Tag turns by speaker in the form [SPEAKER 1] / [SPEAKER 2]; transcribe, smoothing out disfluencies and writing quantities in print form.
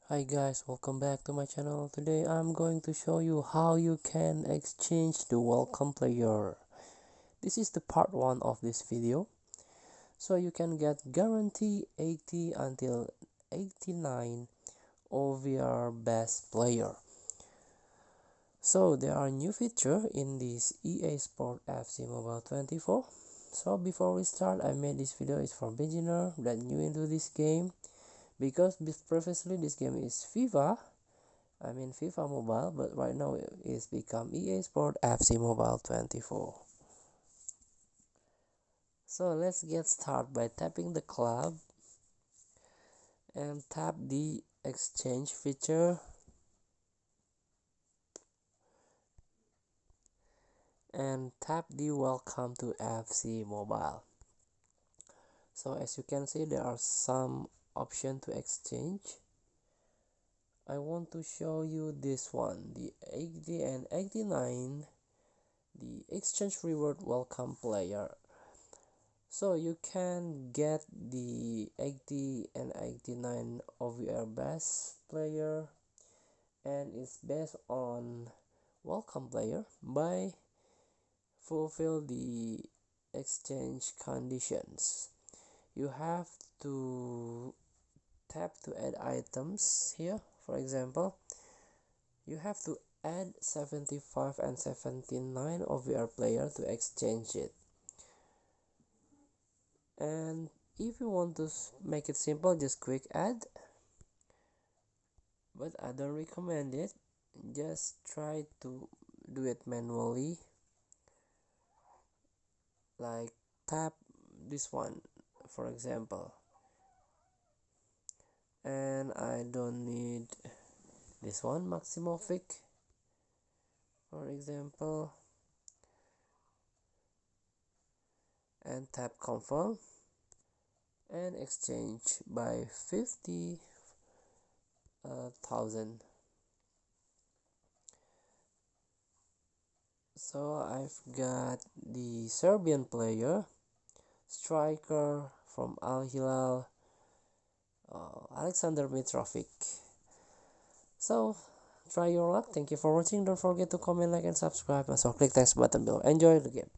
[SPEAKER 1] Hi guys, welcome back to my channel. Today I'm going to show you how you can exchange the welcome player. This is the part 1 of this video. So you can get guarantee 80 until 89 OVR best player. So there are new feature in this EA Sport FC Mobile 24. So before we start, I made this video is for beginner that new into this game, because previously this game is FIFA Mobile, but right now it's become EA Sport FC Mobile 24. So let's get started by tapping the club and tap the exchange feature and tap the welcome to FC Mobile. So as you can see, there are some options to exchange. I want to show you this one, the 80 and 89, the exchange reward welcome player. So you can get the 80 and 89 OVR best player, and it's based on welcome player by fulfill the exchange conditions. You have to tap to add items here. For example, you have to add 75 and 79 OVR player to exchange it. And if you want to make it simple, just quick add, but I don't recommend it. Just try to do it manually, like tap this one for example, and I don't need this one Maximovic for example, and tap confirm and exchange by 50,000. So I've got the Serbian player, striker from Al Hilal, Alexander Mitrovic. So try your luck. Thank you for watching. Don't forget to comment, like, and subscribe. And so click thanks button below. Enjoy the game.